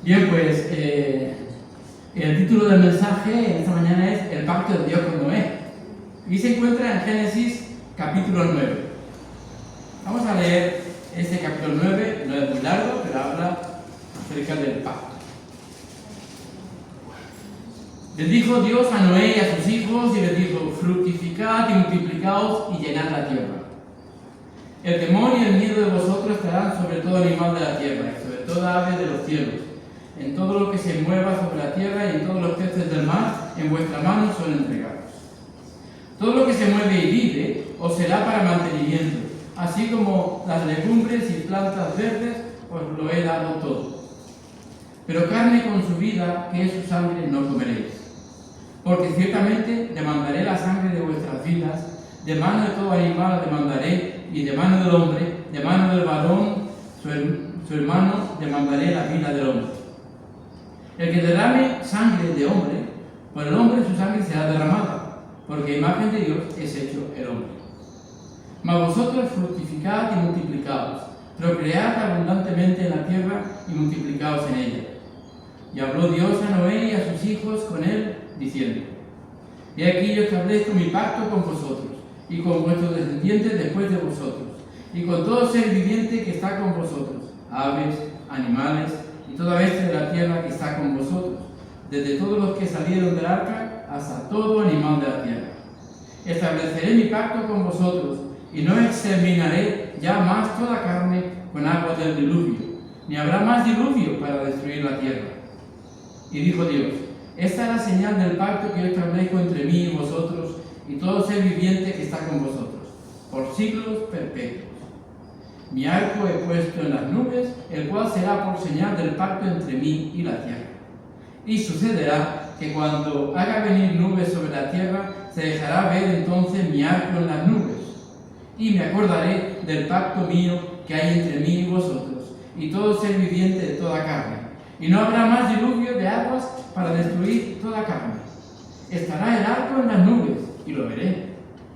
Bien, pues el título del mensaje esta mañana es El pacto de Dios con Noé. Y se encuentra en Génesis capítulo 9. Vamos a leer este capítulo 9, no es muy largo, pero habla acerca del pacto. Les dijo Dios a Noé y a sus hijos y les dijo: fructificad y multiplicaos y llenad la tierra. El temor y el miedo de vosotros estarán sobre todo animal de la tierra y sobre toda ave de los cielos, en todo lo que se mueva sobre la tierra y en todos los peces del mar, en vuestra mano son entregados. Todo lo que se mueve y vive os será para mantenimiento, así como las legumbres y plantas verdes os lo he dado todo. Pero carne con su vida, que es su sangre, no comeréis. Porque ciertamente demandaré la sangre de vuestras vidas, de mano de todo animal demandaré, y de mano del hombre, de mano del varón, su hermano, demandaré la vida del hombre. El que derrame sangre de hombre, por el hombre su sangre será derramada, porque imagen de Dios es hecho el hombre. Mas vosotros fructificad y multiplicaos, procread abundantemente en la tierra y multiplicaos en ella. Y habló Dios a Noé y a sus hijos con él, diciendo: He aquí yo establezco mi pacto con vosotros, y con vuestros descendientes después de vosotros, y con todo ser viviente que está con vosotros, aves, animales, y toda bestia de la tierra que está con vosotros, desde todos los que salieron del arca hasta todo animal de la tierra. Estableceré mi pacto con vosotros, y no exterminaré ya más toda carne con aguas del diluvio, ni habrá más diluvio para destruir la tierra. Y dijo Dios: Esta es la señal del pacto que yo establezco entre mí y vosotros, y todo ser viviente que está con vosotros, por siglos perpetuos. Mi arco he puesto en las nubes, el cual será por señal del pacto entre mí y la tierra. Y sucederá que cuando haga venir nubes sobre la tierra, se dejará ver entonces mi arco en las nubes. Y me acordaré del pacto mío que hay entre mí y vosotros, y todo ser viviente de toda carne. Y no habrá más diluvio de aguas para destruir toda carne. Estará el arco en las nubes, y lo veré.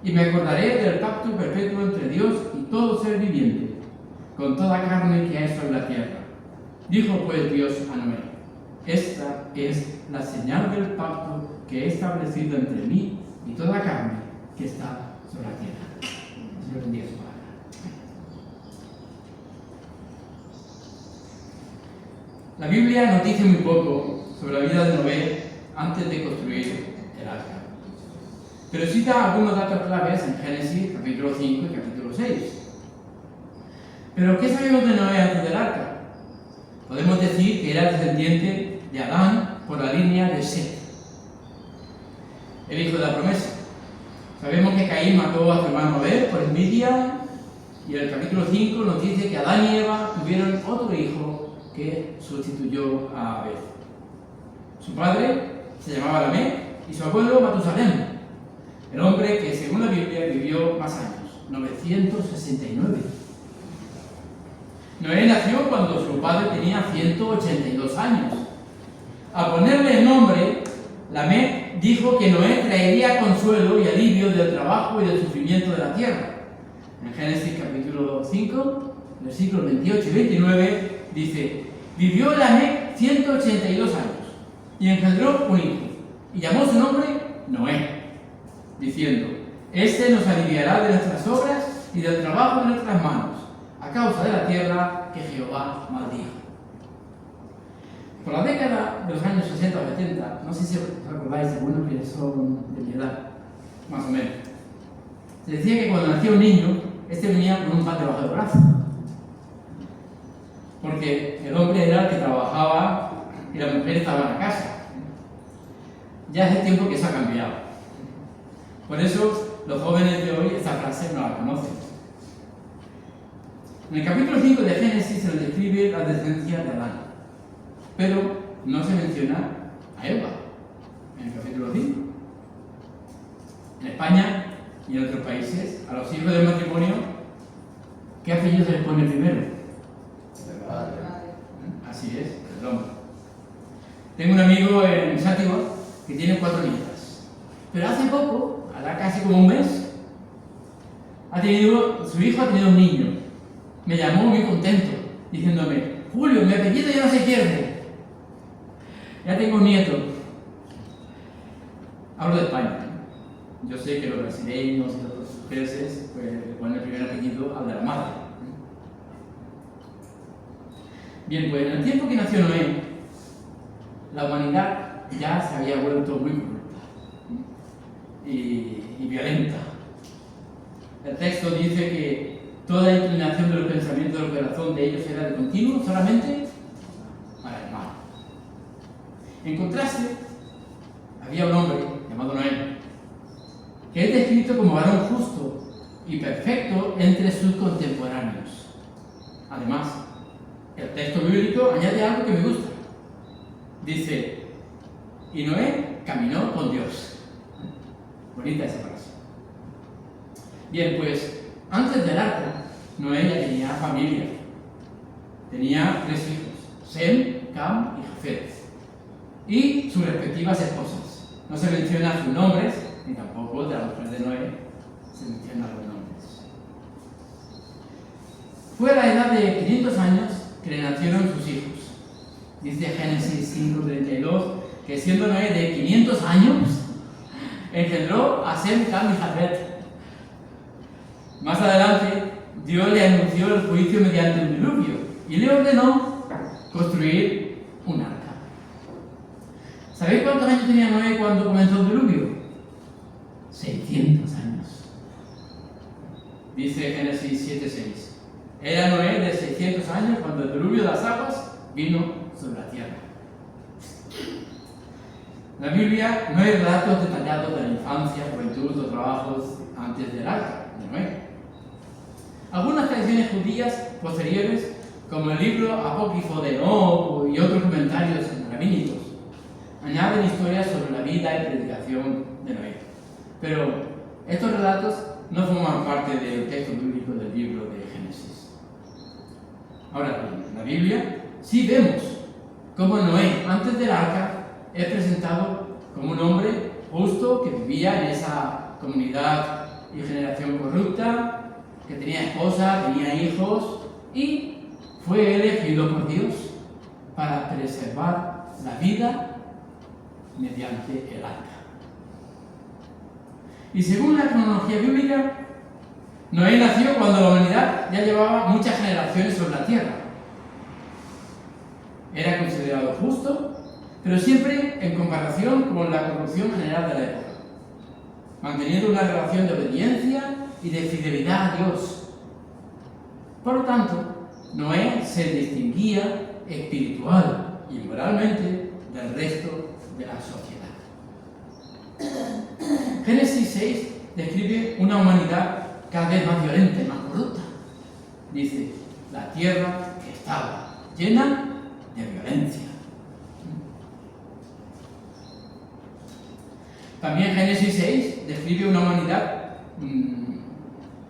Y me acordaré del pacto perpetuo entre Dios y todo ser viviente, con toda carne que hay sobre la tierra. Dijo pues Dios a Noé: Esta es la señal del pacto que he establecido entre mí y toda carne que está sobre la tierra. Señor, bendiga su palabra. La Biblia nos dice muy poco sobre la vida de Noé antes de construir el arca, pero cita algunos datos claves en Génesis capítulo 5 y capítulo 6. ¿Pero qué sabemos de Noé antes del arca? Podemos decir que era descendiente de Adán por la línea de Set, el hijo de la promesa. Sabemos que Caín mató a su hermano Abel por envidia, y en el capítulo 5 nos dice que Adán y Eva tuvieron otro hijo que sustituyó a Abel. Su padre se llamaba Lamec y su abuelo Matusalén, el hombre que según la Biblia vivió más años, 969. Noé nació cuando su padre tenía 182 años. A ponerle el nombre, Lamec dijo que Noé traería consuelo y alivio del trabajo y del sufrimiento de la tierra. En Génesis capítulo 5, versículos 28 y 29, dice: Vivió Lamec 182 años y engendró un hijo, y llamó su nombre Noé, diciendo: Este nos aliviará de nuestras obras y del trabajo de nuestras manos, a causa de la tierra que Jehová maldijo. Por la década de los años 60 o 70, no sé si os recordáis, algunos que son de mi edad, más o menos, se decía que cuando nacía un niño, este venía con un pan debajo del brazo, porque el hombre era el que trabajaba y la mujer estaba en la casa. Ya hace tiempo que eso ha cambiado. Por eso los jóvenes de hoy esta frase no la conocen. En el capítulo 5 de Génesis se nos describe la descendencia de Adán, pero no se menciona a Eva en el capítulo 5. En España y en otros países, a los hijos del matrimonio, ¿qué apellido se les pone primero? El padre. Así es, el hombre. Tengo un amigo en Sátiro que tiene 4 nietas, pero hace poco, hará casi como un mes, su hijo ha tenido un niño. Me llamó muy contento, diciéndome: Julio, mi apellido ya no se pierde. Ya tengo un nieto. Hablo de España, ¿eh? Yo sé que los brasileños y los portugueses pues, le ponen el primer apellido al de la madre. Bien, pues en el tiempo que nació Noé, la humanidad ya se había vuelto muy corrupta y violenta. El texto dice que toda inclinación de los pensamientos del corazón de ellos era de continuo solamente para el mal. En contraste, había un hombre llamado Noé, que es descrito como varón justo y perfecto entre sus contemporáneos. Además, el texto bíblico añade algo que me gusta. Dice, y Noé caminó con Dios. Bonita esa frase. Bien, pues, antes del arca, Noé ya tenía familia. Tenía 3 hijos, Sem, Cam y Jafet, y sus respectivas esposas. No se mencionan sus nombres, ni tampoco de la mujer de Noé se mencionan los nombres. Fue a la edad de 500 años que le nacieron sus hijos. Dice Génesis 5:32 que siendo Noé de 500 años, engendró a Sem, Cam y Jafet. Más adelante, Dios le anunció el juicio mediante un diluvio y le ordenó construir un arca. ¿Sabéis cuántos años tenía Noé cuando comenzó el diluvio? 600 años. Dice Génesis 7:6. Era Noé de 600 años cuando el diluvio de las aguas vino sobre la tierra. En la Biblia no hay relatos detallados de la infancia, juventud o trabajos antes del arca de Noé. Algunas tradiciones judías posteriores, como el libro apócrifo de Enoc y otros comentarios rabínicos, añaden historias sobre la vida y predicación de Noé. Pero estos relatos no forman parte del texto bíblico del libro de Génesis. Ahora bien, en la Biblia sí vemos cómo Noé, antes del arca, es presentado como un hombre justo que vivía en esa comunidad y generación corrupta, que tenía esposa, tenía hijos y fue elegido por Dios para preservar la vida mediante el arca. Y según la cronología bíblica, Noé nació cuando la humanidad ya llevaba muchas generaciones sobre la tierra. Era considerado justo, pero siempre en comparación con la corrupción general de la época, manteniendo una relación de obediencia y de fidelidad a Dios. Por lo tanto, Noé se distinguía espiritual y moralmente del resto de la sociedad. Génesis 6 describe una humanidad cada vez más violenta y más corrupta. Dice, la tierra estaba llena de violencia. También Génesis 6 describe una humanidad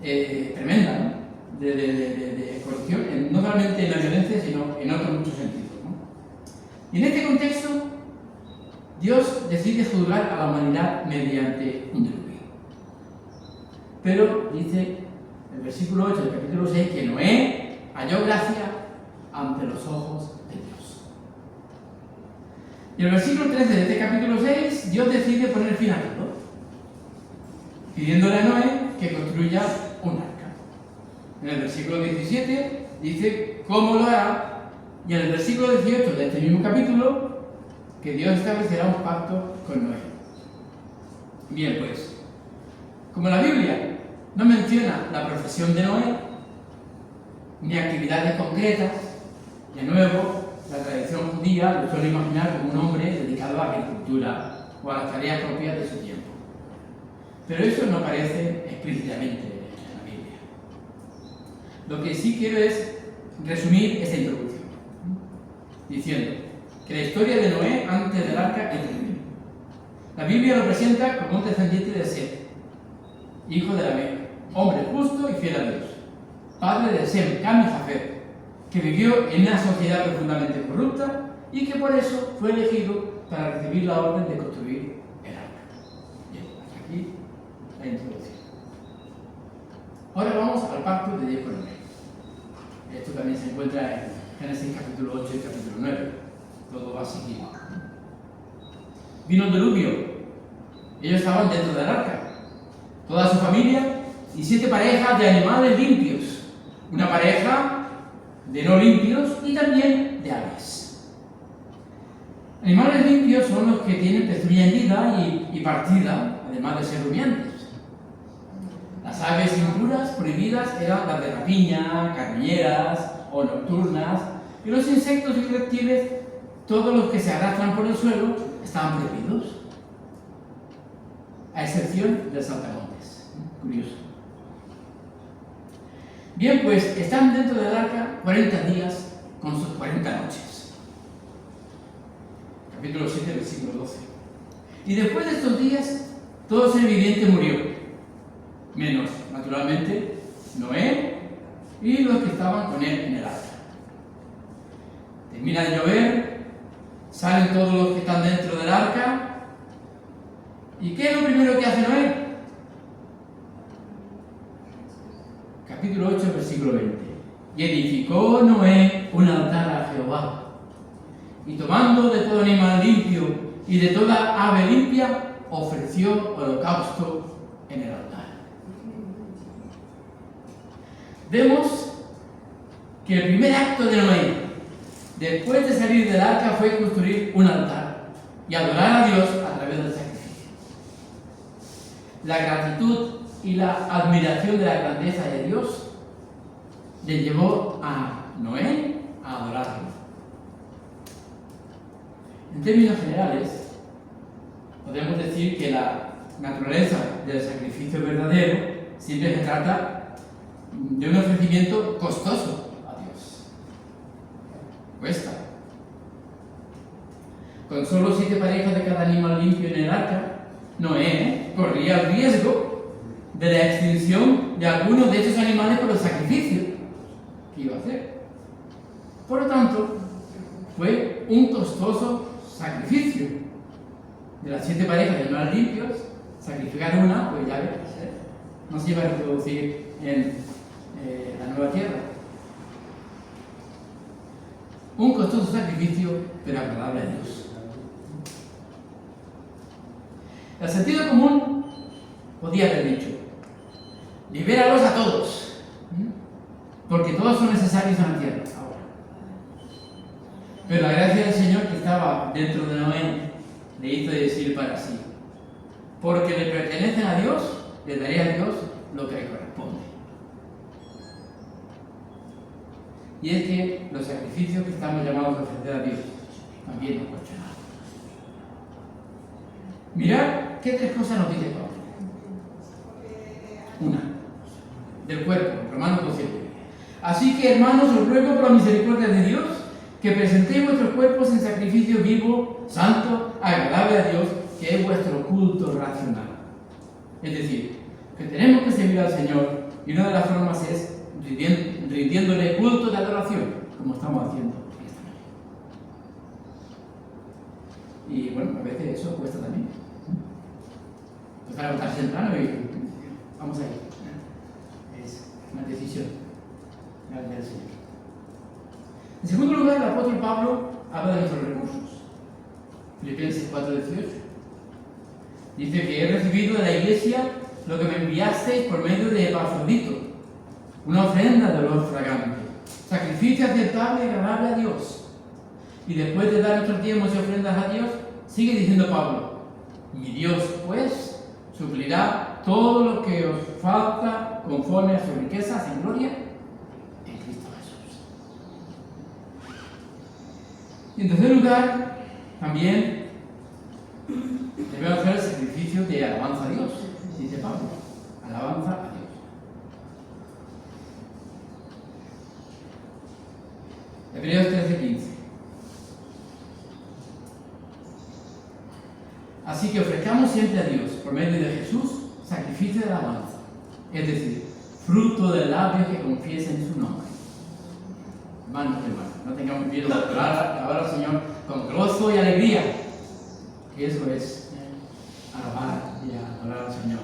tremenda, ¿no? de corrupción, no solamente en la violencia, sino en otros muchos sentidos, ¿no? Y en este contexto, Dios decide juzgar a la humanidad mediante un diluvio. Pero dice el versículo 8 del capítulo 6 que Noé halló gracia ante los ojos de Dios. Y en el versículo 13 de este capítulo 6, Dios decide poner fin a todo, pidiéndole a Noé que construya un arca. En el versículo 17 dice cómo lo hará, y en el versículo 18 de este mismo capítulo, que Dios establecerá un pacto con Noé. Bien, pues, como la Biblia no menciona la profesión de Noé, ni actividades concretas, de nuevo, la tradición judía lo suele imaginar como un hombre dedicado a la agricultura o a las tareas propias de su tiempo. Pero eso no aparece explícitamente en la Biblia. Lo que sí quiero es resumir esta introducción, diciendo que la historia de Noé antes del arca es terrible. La Biblia lo presenta como un descendiente de Set, hijo de Lamec, hombre justo y fiel a Dios, padre de Sem, Cam y Jafet, que vivió en una sociedad profundamente corrupta y que por eso fue elegido para recibir la orden de construir el arca. Bien, hasta aquí la introducción. Ahora vamos al pacto de Dios con Noé. Esto también se encuentra en Génesis capítulo 8 y capítulo 9. Todo va seguido. vino el diluvio. Ellos estaban dentro del arca, toda su familia y 7 parejas de animales limpios, una pareja de no limpios y también de aves. Animales limpios son los que tienen pezuña hendida y partida, además de ser rumiantes. Las aves impuras, prohibidas, eran las de rapiña, carroñeras o nocturnas, y los insectos y reptiles, todos los que se arrastran por el suelo, estaban prohibidos, a excepción del saltamontes. Curioso. Bien, pues están dentro del arca 40 días con sus 40 noches. Capítulo 7, versículo 12. Y después de estos días, todo ser viviente murió, menos, naturalmente, Noé y los que estaban con él en el arca. Termina de llover, salen todos los que están dentro del arca. ¿Y qué es lo primero que hace Noé? Capítulo 8, versículo 20. Y edificó Noé un altar a Jehová, y tomando de todo animal limpio y de toda ave limpia, ofreció holocausto en el altar. Vemos que el primer acto de Noé, después de salir del arca, fue construir un altar y adorar a Dios a través del sacrificio. La gratitud y la admiración de la grandeza de Dios le llevó a Noé a adorarlo. En términos generales, podemos decir que la naturaleza del sacrificio verdadero siempre se trata de un ofrecimiento costoso a Dios. Cuesta. Con solo 7 parejas de cada animal limpio en el arca, Noé corría el riesgo de la extinción de algunos de estos animales por el sacrificio que iba a hacer. Por lo tanto, fue un costoso sacrificio. De las 7 parejas de animales limpios, sacrificar una, pues ya ves, no se iba a reproducir en la nueva tierra. Un costoso sacrificio, pero agradable a Dios. El sentido común podía haber dicho: libéralos a todos, porque todos son necesarios en la tierra ahora. Pero la gracia del Señor que estaba dentro de Noé le hizo decir para sí: porque le pertenecen a Dios, le daré a Dios lo que le corresponde. Y es que los sacrificios que estamos llamados a ofrecer a Dios también nos cuestan algo. Mirad qué 3 cosas nos dice Pablo. Una, del cuerpo, Romanos 12. Así que, hermanos, os ruego por la misericordia de Dios que presentéis vuestros cuerpos en sacrificio vivo, santo, agradable a Dios, que es vuestro culto racional. Es decir, que tenemos que servir al Señor, y una de las formas es rindiéndole culto de adoración, como estamos haciendo esta noche. Y bueno, a veces eso cuesta también. Empezar a levantarse temprano y vamos a ir. Es una decisión del Señor. En segundo lugar, el apóstol Pablo habla de nuestros recursos. Filipenses 4:18. Dice que he recibido de la iglesia lo que me enviasteis por medio de Epafrodito, una ofrenda de olor fragante, sacrificio aceptable y agradable a Dios. Y después de dar nuestros diezmos y ofrendas a Dios, sigue diciendo Pablo: mi Dios, pues, suplirá todo lo que os falta conforme a sus riquezas en gloria en Cristo Jesús. Y en tercer lugar, también debemos hacer el sacrificio de alabanza a Dios, dice Pablo. Alabanza a Dios. Hebreos 13:15. Así que ofrezcamos siempre a Dios, por medio de Jesús, sacrificio de alabanza, es decir, fruto del labio que confiesen su nombre. Hermanos y hermanas, no tengamos miedo de alabar al Señor con gozo y alegría, que eso es alabar y adorar al Señor.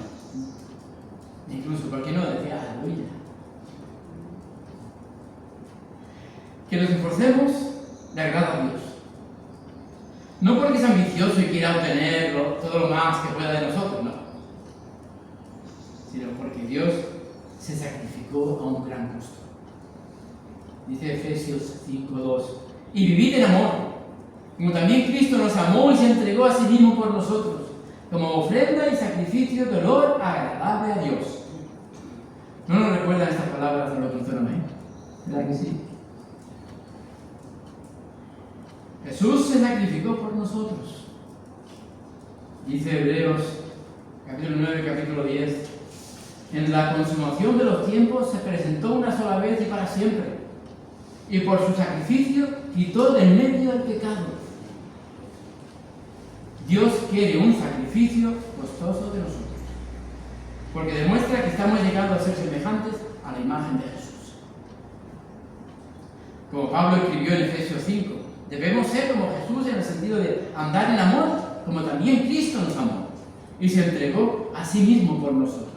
Incluso, ¿por qué no decir aleluya? Que nos esforcemos de agradar a Dios. No porque ambicioso y quiera obtener todo lo más que pueda de nosotros, no. Sino porque Dios se sacrificó a un gran costo. Dice Efesios 5:2, y vivid en amor, como también Cristo nos amó y se entregó a sí mismo por nosotros, como ofrenda y sacrificio de olor agradable a Dios. ¿No nos recuerdan estas palabras de lo que hizo Noé? ¿Verdad que sí? Jesús se sacrificó por nosotros. Dice Hebreos, capítulo 9, capítulo 10, en la consumación de los tiempos se presentó una sola vez y para siempre, y por su sacrificio quitó de en medio el pecado. Dios quiere un sacrificio costoso de nosotros, porque demuestra que estamos llegando a ser semejantes a la imagen de Jesús. Como Pablo escribió en Efesios 5, debemos ser como Jesús en el sentido de andar en amor, como también Cristo nos amó y se entregó a sí mismo por nosotros.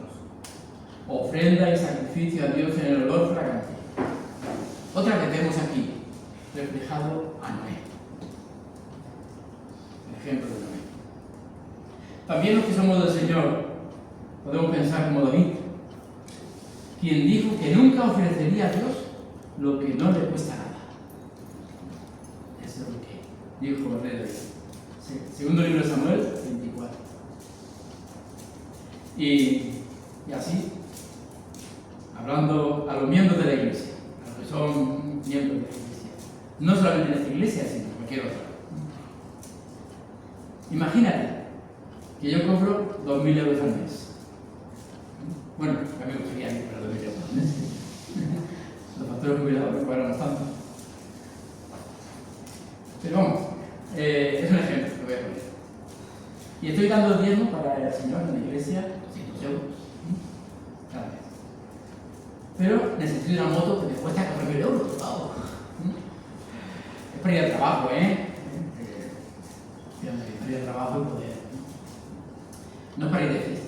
Ofrenda y sacrificio a Dios en el olor fragante. Otra vez vemos aquí reflejado a Noé. El ejemplo de Noé. También los que somos del Señor podemos pensar como David, quien dijo que nunca ofrecería a Dios lo que no le cuesta nada. Eso es lo que dijo el rey David. Segundo libro de Samuel 24. Y así, hablando a los miembros de la iglesia, a los que son miembros de la iglesia, no solamente en esta iglesia, sino en cualquier otra. Imagínate que yo cobro 2.000 euros al mes. Bueno, a mí me gustaría ir para 2.000 euros al mes. Los pastores jubilados me cobran tanto. Pero vamos, es un ejemplo que voy a poner. Y estoy dando el diezmo para el Señor en la iglesia, 200 euros cada mes. Pero necesito una moto que me cuesta 4.000 euros. ¡Wow! Es para ir al trabajo, para ir al trabajo y poder. No es para ir de fiesta.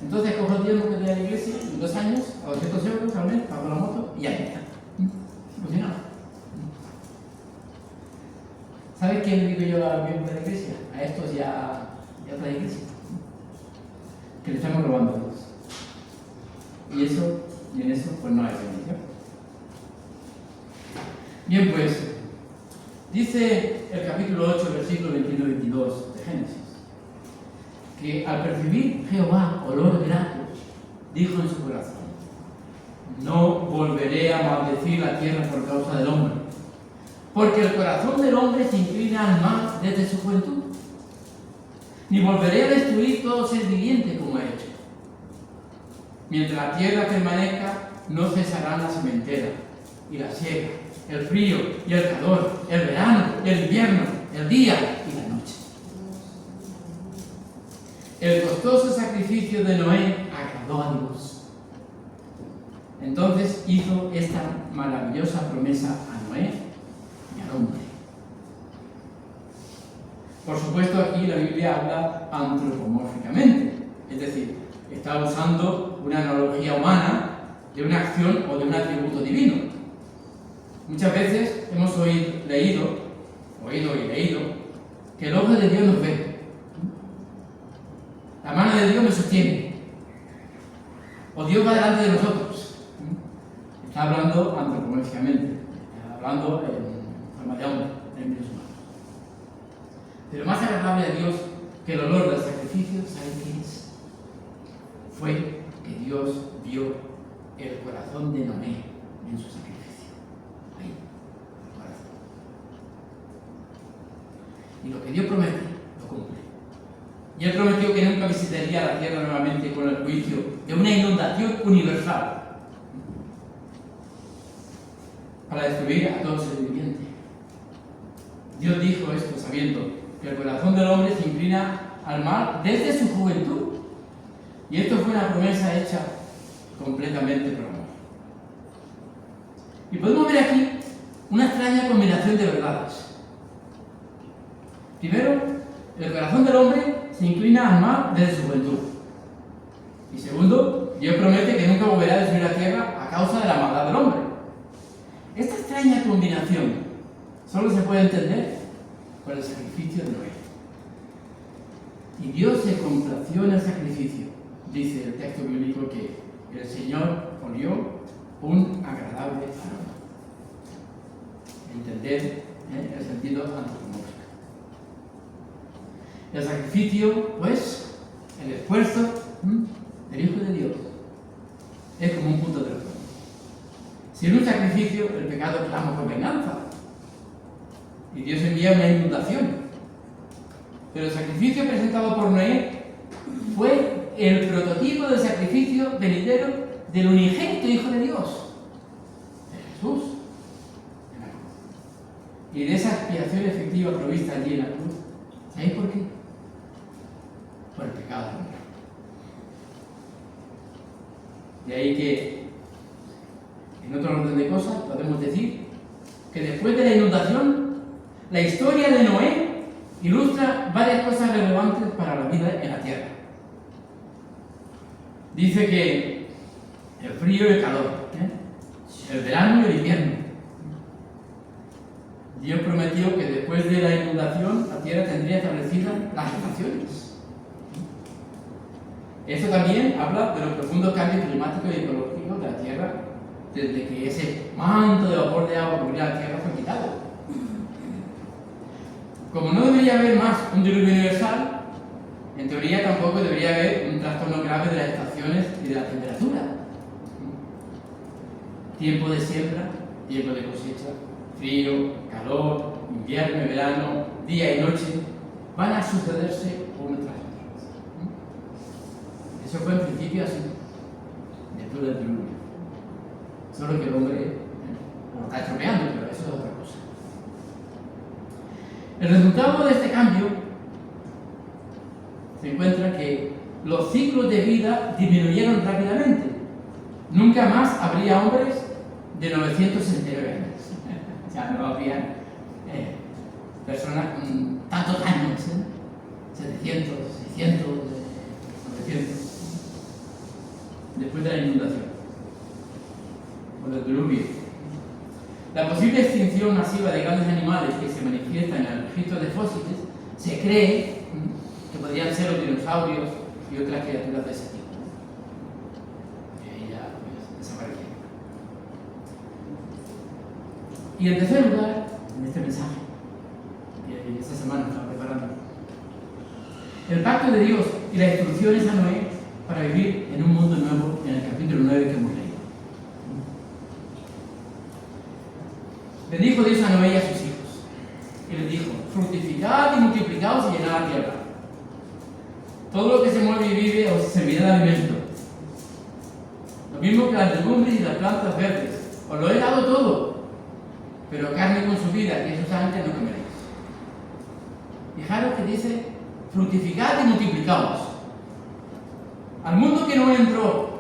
Entonces cojo el diezmo que doy a la iglesia en 2 años, a 200 euros al mes, pago la moto y ya está. Pues nada. ¿Sabes quién digo yo a los miembros de la iglesia? A estos y a otra iglesia. Que le estamos robando a Dios. Y en eso, pues no hay bendición. Bien, pues, dice el capítulo 8, versículo 21-22 de Génesis, que al percibir Jehová olor grato, dijo en su corazón, no volveré a maldecir la tierra por causa del hombre, porque el corazón del hombre se inclina al mal desde su juventud, ni volveré a destruir todo ser viviente como he hecho. Mientras la tierra permanezca, no cesarán la sementera y la siega, el frío y el calor, el verano y el invierno, el día y la noche. El costoso sacrificio de Noé agradó a Dios. Entonces hizo esta maravillosa promesa a Noé y al hombre. Por supuesto, aquí la Biblia habla antropomórficamente, es decir, está usando una analogía humana de una acción o de un atributo divino. Muchas veces hemos leído que el ojo de Dios nos ve. La mano de Dios me sostiene. O Dios va delante de nosotros. Está hablando antropomórficamente, está hablando en forma de hombre, en términos humanos. Pero más agradable a Dios que el olor del sacrificio, ¿sabe qué es? Fue que Dios vio el corazón de Noé en su sacrificio. Ahí, el corazón. Y lo que Dios promete, lo cumple. Y Él prometió que nunca visitaría la tierra nuevamente con el juicio de una inundación universal para destruir a todo ser viviente. Dios dijo esto sabiendo que el corazón del hombre se inclina al mal desde su juventud. Y esto fue una promesa hecha completamente por amor. Y podemos ver aquí una extraña combinación de verdades. Primero, el corazón del hombre se inclina al mal desde su juventud. Y segundo, Dios promete que nunca volverá a destruir la tierra a causa de la maldad del hombre. Esta extraña combinación solo se puede entender por el sacrificio de Noé. Y Dios se complació en el sacrificio. Dice el texto bíblico que el Señor olió un agradable aroma. Entender el sentido antropológico. El sacrificio, pues, el esfuerzo del Hijo de Dios es como un punto de retorno. Si en un sacrificio el pecado clama por venganza y Dios envía una inundación, pero el sacrificio presentado por Noé fue el prototipo del sacrificio venidero del unigénito Hijo de Dios, de Jesús, en la cruz. Y de esa expiación efectiva provista allí en la cruz, ¿sabéis por qué? Por el pecado del hombre. De ahí que, en otro orden de cosas, podemos decir que después de la inundación, la historia de Noé ilustra varias cosas relevantes para la vida en la tierra. Dice que el frío y el calor, el verano y el invierno. Dios prometió que después de la inundación la tierra tendría establecidas las estaciones. Esto también habla de los profundos cambios climáticos y ecológicos de la tierra desde que ese manto de vapor de agua cubría la tierra fue quitado. Como no debería haber más un diluvio universal, en teoría tampoco debería haber un trastorno grave de las estaciones y de la temperatura. Tiempo de siembra, tiempo de cosecha, frío, calor, invierno y verano, día y noche, van a sucederse uno tras otro. Eso fue en principio así, después del diluvio. Solo que el hombre lo está estropeando, pero eso es otra cosa. El resultado de este cambio se encuentra que los ciclos de vida disminuyeron rápidamente. Nunca más habría hombres de 969 años. Ya no habría personas con tantos años, 700, 600, 900, después de la inundación, o del diluvio. La posible extinción masiva de grandes animales que se manifiesta en el registro de fósiles se cree que podrían ser los dinosaurios y otras criaturas de ese tipo. Que ya desaparecieron. Y en tercer lugar, en este mensaje, que esta semana estaba preparando, el pacto de Dios y las instrucciones a Noé para vivir en un mundo nuevo, en el capítulo 9 que hemos leído. Bendijo Dios a Noé y a sus hijos, y les dijo: fructificad y multiplicaos y llenad la tierra. Todo lo que se mueve y vive os servirá de alimento. Lo mismo que las legumbres y las plantas verdes. Os lo he dado todo, pero carne con su vida y su sangre no comeréis. Fijaros que dice: fructificad y multiplicaos. Al mundo que no entró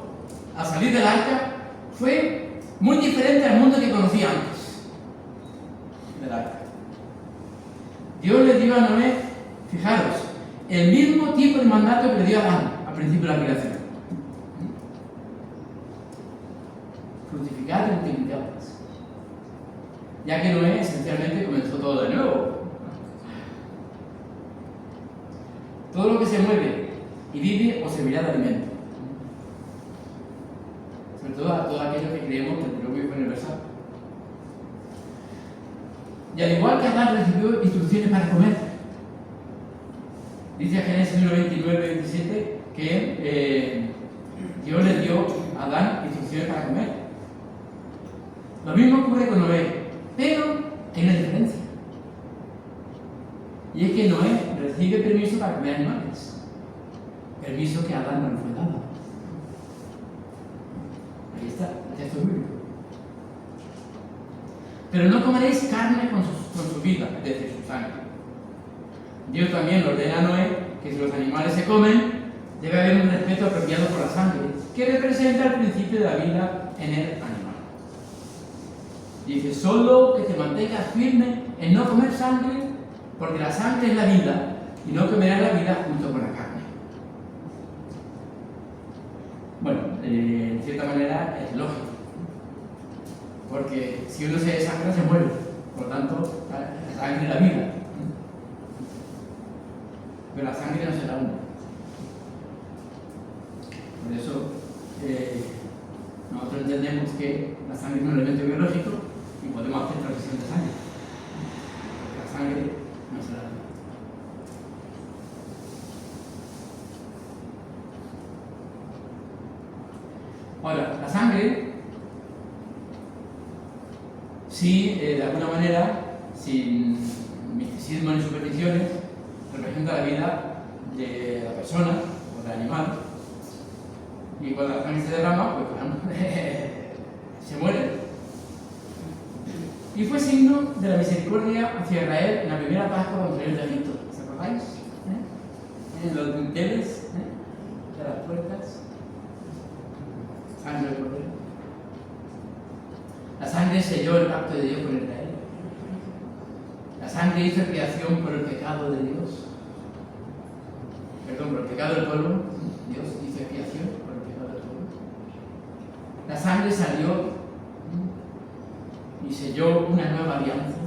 a salir del arca fue muy diferente al mundo que conocía antes del arca. Dios le dio a Noé, fijaros, el mismo tipo de mandato que le dio a Adán al principio de la creación. Fructificad y multiplicaos. Ya que Noé esencialmente comenzó todo de nuevo. Todo lo que se mueve y vive os servirá de alimento. Sobre todo a todos aquellos que creemos que el diluvio fue universal. Y al igual que Adán recibió instrucciones para comer, dice Génesis 1:29-27 que Dios le dio a Adán instrucciones para comer. Lo mismo ocurre con Noé, pero hay una diferencia. Y es que Noé recibe permiso para comer animales. Permiso que a Adán no le fue dado. Ahí está, el texto bíblico. Pero no comeréis carne con su vida, es decir, su sangre. Dios también ordena a Noé que si los animales se comen, debe haber un respeto apropiado por la sangre, que representa el principio de la vida en el animal. Dice: solo que te mantengas firme en no comer sangre, porque la sangre es la vida, y no comerás la vida junto con la carne. Bueno, en cierta manera es lógico, porque si uno se desangra se muere, por lo tanto, la sangre es la vida. pero la sangre no será una. Por eso nosotros entendemos que la sangre es un elemento biológico y podemos hacer transfusión de sangre. La sangre no será una. Ahora, la sangre, sí, de alguna manera, sin misticismo ni supersticiones, representa la vida de la persona o del animal. Y cuando la sangre se derrama, pues claro, se muere. Y fue signo de la misericordia hacia Israel en la primera Pascua cuando salieron de Egipto. ¿Os acordáis? En los dinteles de las puertas. Sangre de cordero. La sangre selló el pacto de Dios con Israel. La sangre hizo expiación por el pecado de Dios. Perdón, por el pecado del pueblo. Dios hizo expiación por el pecado del pueblo. La sangre salió y selló una nueva alianza.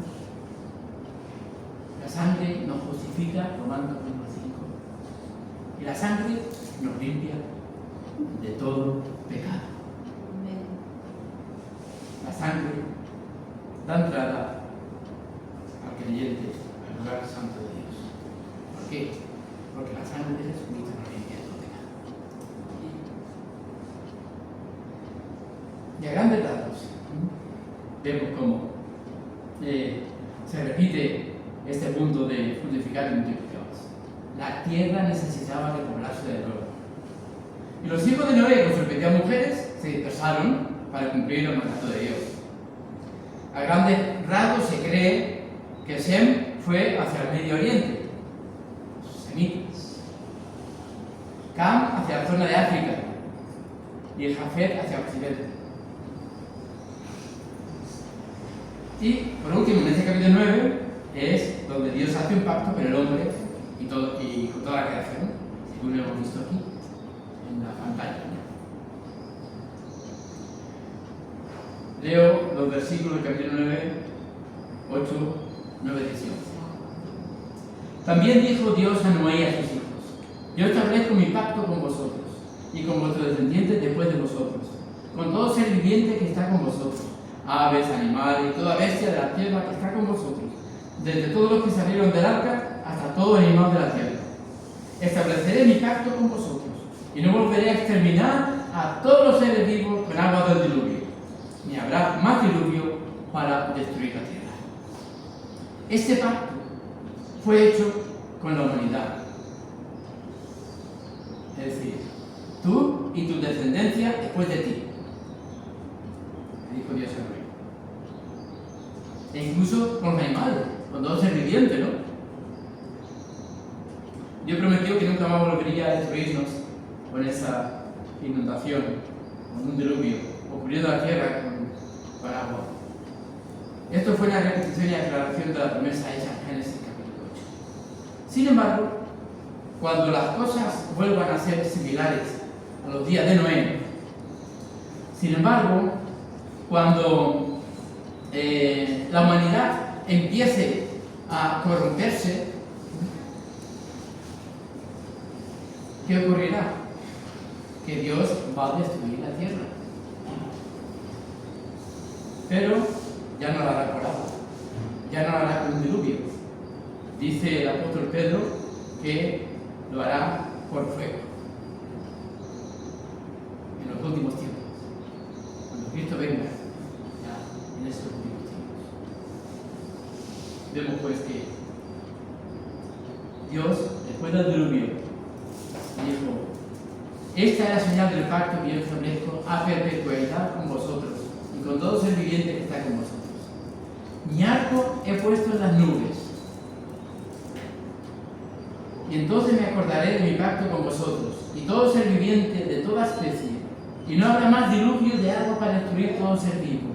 La sangre nos justifica, Romanos 5. Y la sangre nos limpia de todo pecado. La sangre da entrada al creyente al lugar santo de Dios. ¿Por qué? Porque la sangre de Jesucristo nos limpia de todo pecado. Y a grandes rasgos vemos cómo se repite este punto de fructificar y multiplicados. La tierra necesitaba repoblarse de nuevo. Y los hijos de Noé, con sus respectivas mujeres, se dispersaron para cumplir el mandato de Dios. A grandes rasgos se cree que Sem fue hacia el Medio Oriente, los semitas. Cam hacia la zona de África y el Jafet hacia Occidente. Y por último, en este capítulo 9 es donde Dios hace un pacto con el hombre y con toda la creación, según lo hemos visto aquí en la pantalla. Leo los versículos del capítulo 9, 8, 9, 18. También dijo Dios a Noé y a sus hijos: yo establezco mi pacto con vosotros y con vuestros descendientes después de vosotros, con todo ser viviente que está con vosotros, aves, animales y toda bestia de la tierra que está con vosotros, desde todos los que salieron del arca hasta todo animal de la tierra. Estableceré mi pacto con vosotros y no volveré a exterminar a todos los seres vivos con agua del diluvio, ni habrá más diluvio para destruir la tierra. Este pacto fue hecho con la humanidad. Es decir, tú y tu descendencia después de ti, dijo Dios a Noé. E incluso con los animales, con todo ser viviente, ¿no? Dios prometió que nunca más volvería a destruirnos con esa inundación, con un diluvio, o cubriendo la tierra con agua. Esto fue una repetición y aclaración de la promesa hecha en Génesis capítulo 8. Sin embargo, cuando las cosas vuelvan a ser similares a los días de Noé, cuando la humanidad empiece a corromperse, ¿qué ocurrirá? Que Dios va a destruir la tierra. Pero ya no la hará por agua, ya no la hará con un diluvio. Dice el apóstol Pedro que lo hará por fuego. En los últimos tiempos, cuando Cristo venga, ya en estos últimos tiempos. Vemos pues que Dios, después del diluvio, dijo: esta es la señal del pacto que yo establezco a perpetuidad con vosotros y con todo ser viviente que está con vosotros. Mi arco he puesto en las nubes, y entonces me acordaré de mi pacto con vosotros y todo ser viviente de toda especie, y no habrá más diluvio de agua para destruir todo ser vivo.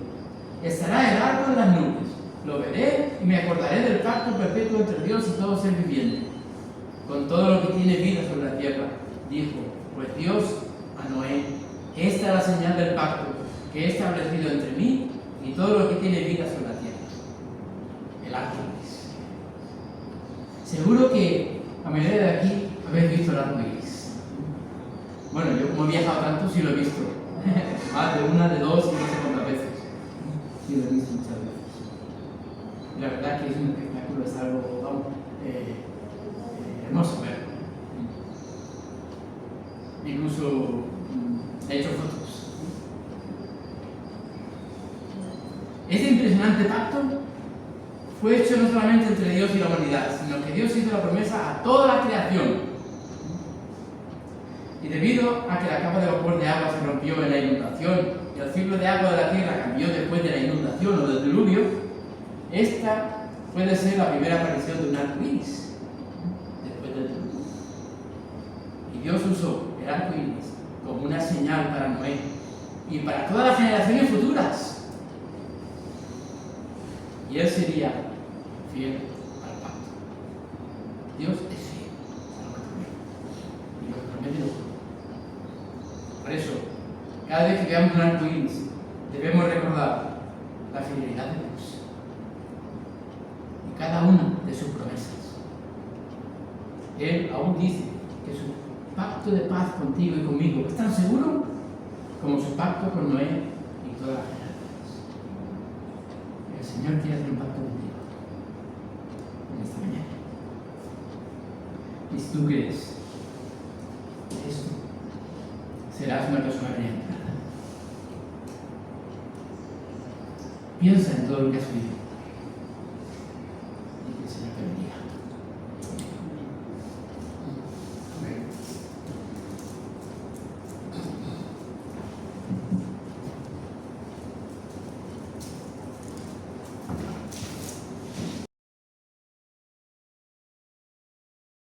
Estará el arco en las nubes, lo veré y me acordaré del pacto perpetuo entre Dios y todo ser viviente, con todo lo que tiene vida sobre la tierra. Dijo pues Dios a Noé: esta es la señal del pacto que he establecido entre mí y todo lo que tiene vida sobre la tierra, el arco. Seguro que La mayoría de aquí habéis visto el arco iris. Bueno, yo como he viajado tanto sí lo he visto. Más de una, de dos y no sé cuántas veces. Sí lo he visto muchas veces. Y la verdad que es un espectáculo, es algo, vamos, hermoso ver. Incluso he hecho fotos. Este impresionante pacto fue hecho no solamente entre Dios y la humanidad, sino que Dios hizo la promesa a toda la creación. Y debido a que la capa de vapor de agua se rompió en la inundación y el ciclo de agua de la tierra cambió después de la inundación o del diluvio, esta puede ser la primera aparición de un arco iris después del diluvio. Y Dios usó el arco iris como una señal para Noé y para todas las generaciones futuras. Y él sería fiel al pacto. Dios es fiel a lo que promete. Y lo que promete lo cumple. Por eso, cada vez que veamos un arco iris, debemos recordar la fidelidad de Dios y cada una de sus promesas. Él aún dice que su pacto de paz contigo y conmigo es tan seguro como su pacto con Noé y todas las generaciones. El Señor quiere hacer un pacto contigo en esta mañana. Y si tú crees esto, serás una persona bienaventurada. Piensa en todo lo que has vivido.